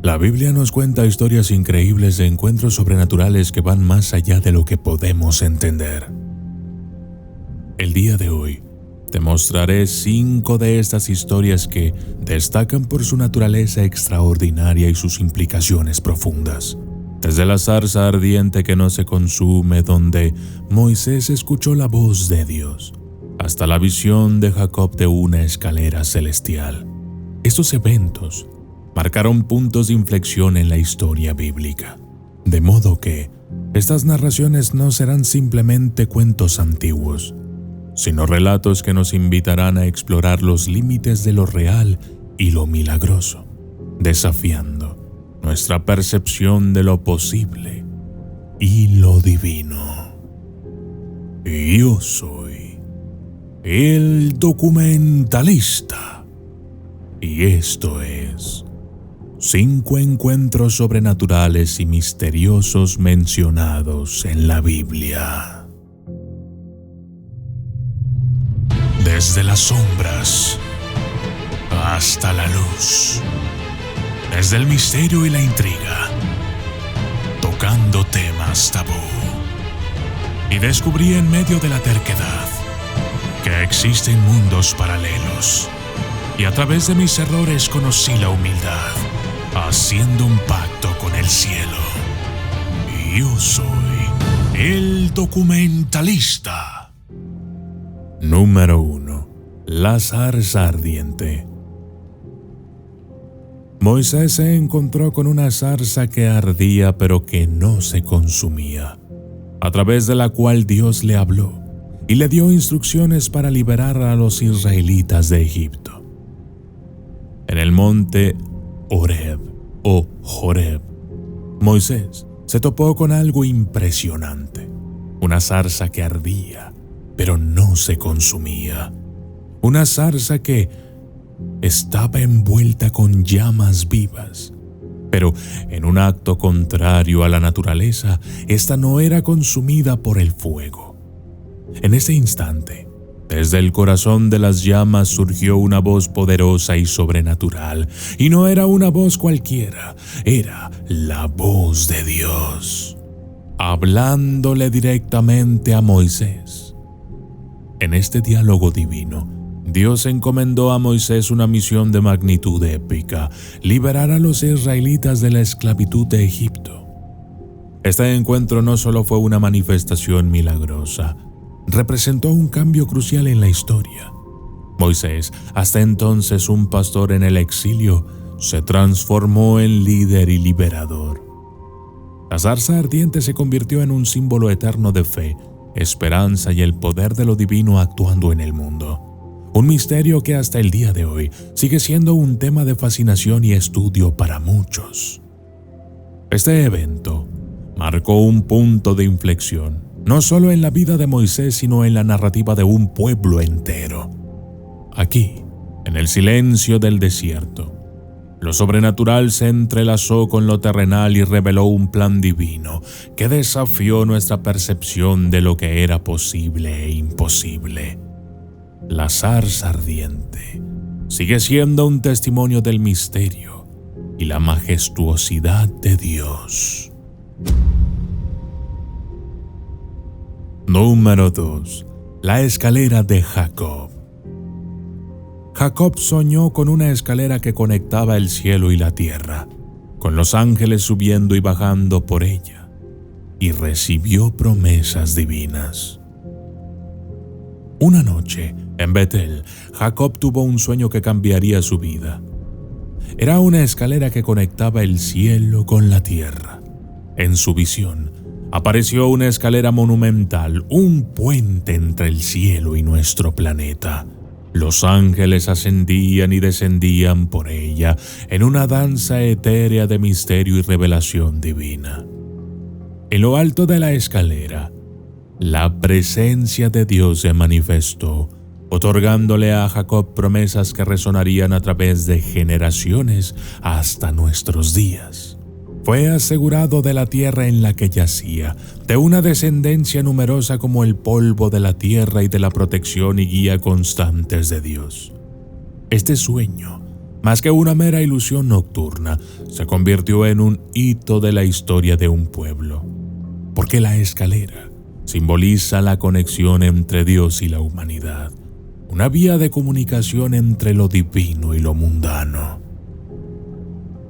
La Biblia nos cuenta historias increíbles de encuentros sobrenaturales que van más allá de lo que podemos entender. El día de hoy, te mostraré 5 de estas historias que destacan por su naturaleza extraordinaria y sus implicaciones profundas. Desde la zarza ardiente que no se consume, donde Moisés escuchó la voz de Dios, hasta la visión de Jacob de una escalera celestial. Estos eventos marcaron puntos de inflexión en la historia bíblica, de modo que estas narraciones no serán simplemente cuentos antiguos, sino relatos que nos invitarán a explorar los límites de lo real y lo milagroso, desafiando nuestra percepción de lo posible y lo divino. Yo soy el documentalista, y esto es 5 encuentros sobrenaturales y misteriosos mencionados en la Biblia. Desde las sombras hasta la luz, desde el misterio y la intriga, tocando temas tabú. Y descubrí en medio de la terquedad que existen mundos paralelos. Y a través de mis errores conocí la humildad, haciendo un pacto con el cielo. Yo soy el documentalista. Número 1. La zarza ardiente. Moisés se encontró con una zarza que ardía pero que no se consumía, a través de la cual Dios le habló y le dio instrucciones para liberar a los israelitas de Egipto. En el monte Horeb o Joreb, Moisés se topó con algo impresionante, una zarza que ardía, pero no se consumía, una zarza que estaba envuelta con llamas vivas, pero en un acto contrario a la naturaleza, esta no era consumida por el fuego. En ese instante, desde el corazón de las llamas surgió una voz poderosa y sobrenatural, y no era una voz cualquiera, era la voz de Dios, hablándole directamente a Moisés. En este diálogo divino, Dios encomendó a Moisés una misión de magnitud épica: liberar a los israelitas de la esclavitud de Egipto. Este encuentro no solo fue una manifestación milagrosa, representó un cambio crucial en la historia. Moisés, hasta entonces un pastor en el exilio, se transformó en líder y liberador. La zarza ardiente se convirtió en un símbolo eterno de fe, esperanza y el poder de lo divino actuando en el mundo. Un misterio que hasta el día de hoy sigue siendo un tema de fascinación y estudio para muchos. Este evento marcó un punto de inflexión, no solo en la vida de Moisés, sino en la narrativa de un pueblo entero. Aquí, en el silencio del desierto, lo sobrenatural se entrelazó con lo terrenal y reveló un plan divino que desafió nuestra percepción de lo que era posible e imposible. La zarza ardiente sigue siendo un testimonio del misterio y la majestuosidad de Dios. Número 2. La escalera de Jacob. Jacob soñó con una escalera que conectaba el cielo y la tierra, con los ángeles subiendo y bajando por ella, y recibió promesas divinas. Una noche, en Betel, Jacob tuvo un sueño que cambiaría su vida. Era una escalera que conectaba el cielo con la tierra. En su visión, apareció una escalera monumental, un puente entre el cielo y nuestro planeta. Los ángeles ascendían y descendían por ella en una danza etérea de misterio y revelación divina. En lo alto de la escalera, la presencia de Dios se manifestó, otorgándole a Jacob promesas que resonarían a través de generaciones hasta nuestros días. Fue asegurado de la tierra en la que yacía, de una descendencia numerosa como el polvo de la tierra y de la protección y guía constantes de Dios. Este sueño más que una mera ilusión nocturna, se convirtió en un hito de la historia de un pueblo, porque la escalera simboliza la conexión entre Dios y la humanidad, una vía de comunicación entre lo divino y lo mundano.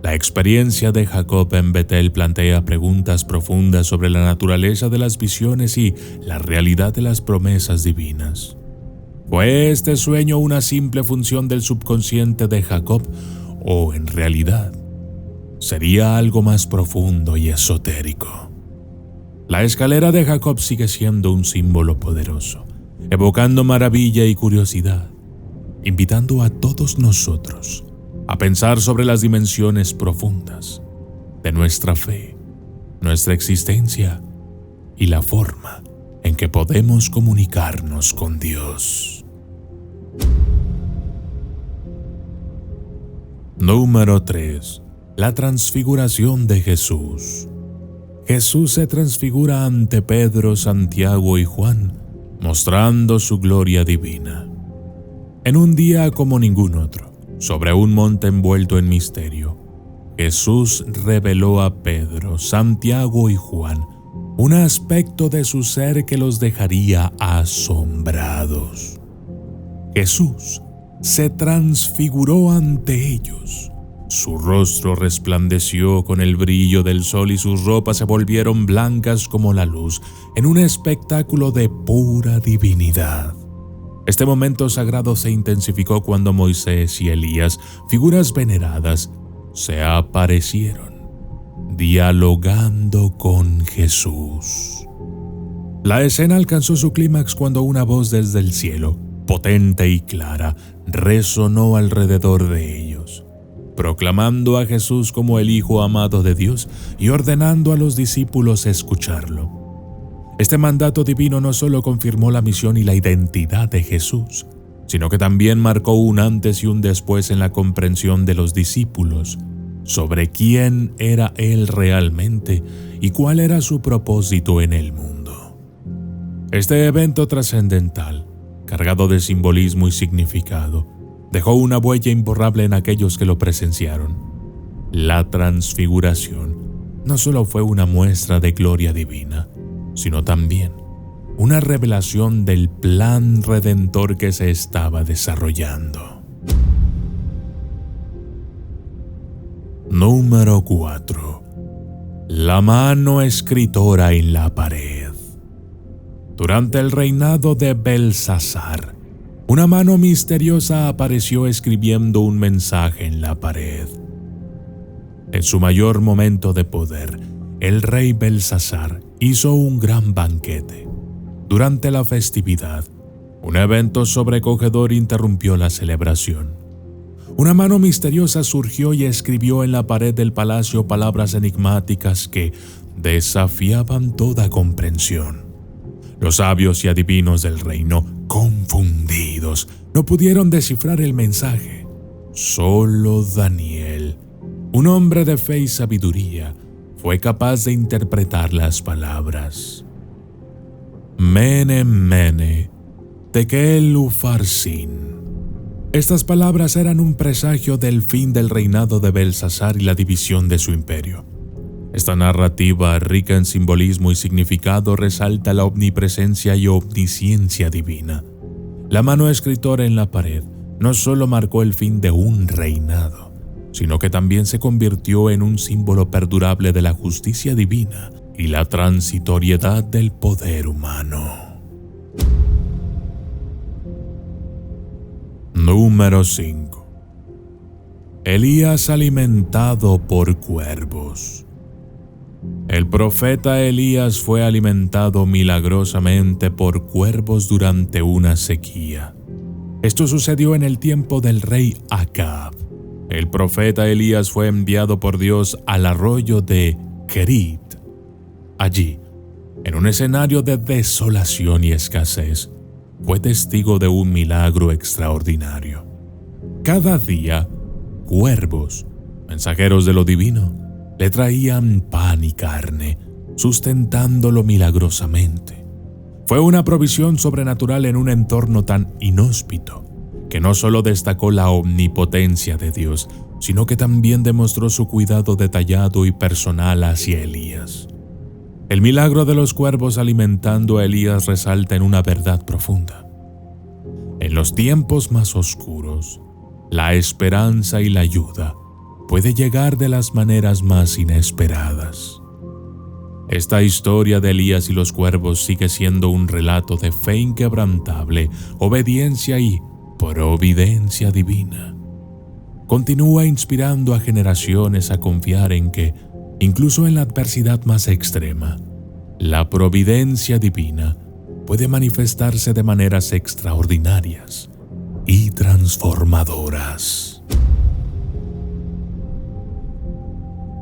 La experiencia de Jacob en Betel plantea preguntas profundas sobre la naturaleza de las visiones y la realidad de las promesas divinas. ¿Fue este sueño una simple función del subconsciente de Jacob o en realidad sería algo más profundo y esotérico? La escalera de Jacob sigue siendo un símbolo poderoso, evocando maravilla y curiosidad, invitando a todos nosotros a pensar sobre las dimensiones profundas de nuestra fe, nuestra existencia y la forma en que podemos comunicarnos con Dios. Número 3. La transfiguración de Jesús. Jesús se transfigura ante Pedro, Santiago y Juan, mostrando su gloria divina. En un día como ningún otro, sobre un monte envuelto en misterio, Jesús reveló a Pedro, Santiago y Juan un aspecto de su ser que los dejaría asombrados. Jesús se transfiguró ante ellos. Su rostro resplandeció con el brillo del sol y sus ropas se volvieron blancas como la luz, en un espectáculo de pura divinidad. Este momento sagrado se intensificó cuando Moisés y Elías, figuras veneradas, se aparecieron, dialogando con Jesús. La escena alcanzó su clímax cuando una voz desde el cielo, potente y clara, resonó alrededor de ellos, proclamando a Jesús como el Hijo amado de Dios y ordenando a los discípulos escucharlo. Este mandato divino no solo confirmó la misión y la identidad de Jesús, sino que también marcó un antes y un después en la comprensión de los discípulos sobre quién era Él realmente y cuál era su propósito en el mundo. Este evento trascendental, cargado de simbolismo y significado, dejó una huella imborrable en aquellos que lo presenciaron. La transfiguración no solo fue una muestra de gloria divina, sino también una revelación del plan redentor que se estaba desarrollando. Número 4. La mano escritora en la pared. Durante el reinado de Belsasar, una mano misteriosa apareció escribiendo un mensaje en la pared. En su mayor momento de poder, el rey Belsasar hizo un gran banquete. Durante la festividad, un evento sobrecogedor interrumpió la celebración. Una mano misteriosa surgió y escribió en la pared del palacio palabras enigmáticas que desafiaban toda comprensión. Los sabios y adivinos del reino, confundidos, no pudieron descifrar el mensaje. Solo Daniel, un hombre de fe y sabiduría, fue capaz de interpretar las palabras. Mene, mene, tekel ufarsin. Estas palabras eran un presagio del fin del reinado de Belsasar y la división de su imperio. Esta narrativa, rica en simbolismo y significado, resalta la omnipresencia y omnisciencia divina. La mano escritora en la pared no solo marcó el fin de un reinado, sino que también se convirtió en un símbolo perdurable de la justicia divina y la transitoriedad del poder humano. Número 5. Elías alimentado por cuervos. El profeta Elías fue alimentado milagrosamente por cuervos durante una sequía. Esto sucedió en el tiempo del rey Acab. El profeta Elías fue enviado por Dios al arroyo de Kerit. Allí, en un escenario de desolación y escasez, fue testigo de un milagro extraordinario. Cada día, cuervos, mensajeros de lo divino, le traían pan y carne, sustentándolo milagrosamente. Fue una provisión sobrenatural en un entorno tan inhóspito. que no solo destacó la omnipotencia de Dios, sino que también demostró su cuidado detallado y personal hacia Elías. El milagro de los cuervos alimentando a Elías resalta en una verdad profunda. En los tiempos más oscuros, la esperanza y la ayuda puede llegar de las maneras más inesperadas. Esta historia de Elías y los cuervos sigue siendo un relato de fe inquebrantable, obediencia y providencia divina. Continúa inspirando a generaciones a confiar en que, incluso en la adversidad más extrema, la providencia divina puede manifestarse de maneras extraordinarias y transformadoras.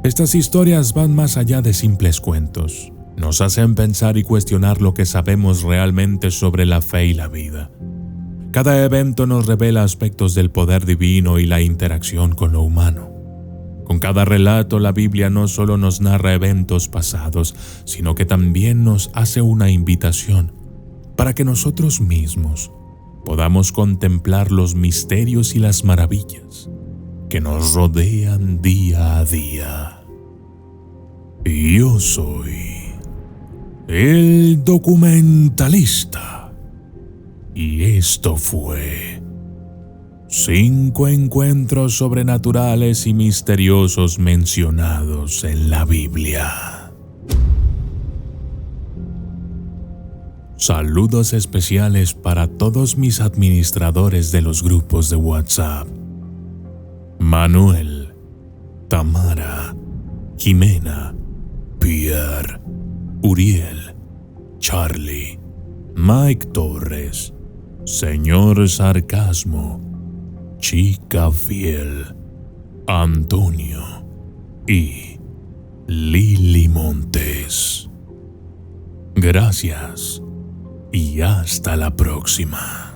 Estas historias van más allá de simples cuentos. Nos hacen pensar y cuestionar lo que sabemos realmente sobre la fe y la vida. Cada evento nos revela aspectos del poder divino y la interacción con lo humano. Con cada relato, la Biblia no solo nos narra eventos pasados, sino que también nos hace una invitación para que nosotros mismos podamos contemplar los misterios y las maravillas que nos rodean día a día. Yo soy el documentalista y esto fue 5 encuentros sobrenaturales y misteriosos mencionados en la Biblia. Saludos especiales para todos mis administradores de los grupos de WhatsApp: Manuel, Tamara, Jimena, Pierre, Uriel, Charlie, Mike Torres, Señor Sarcasmo, Chica Fiel, Antonio y Lili Montes. Gracias y hasta la próxima.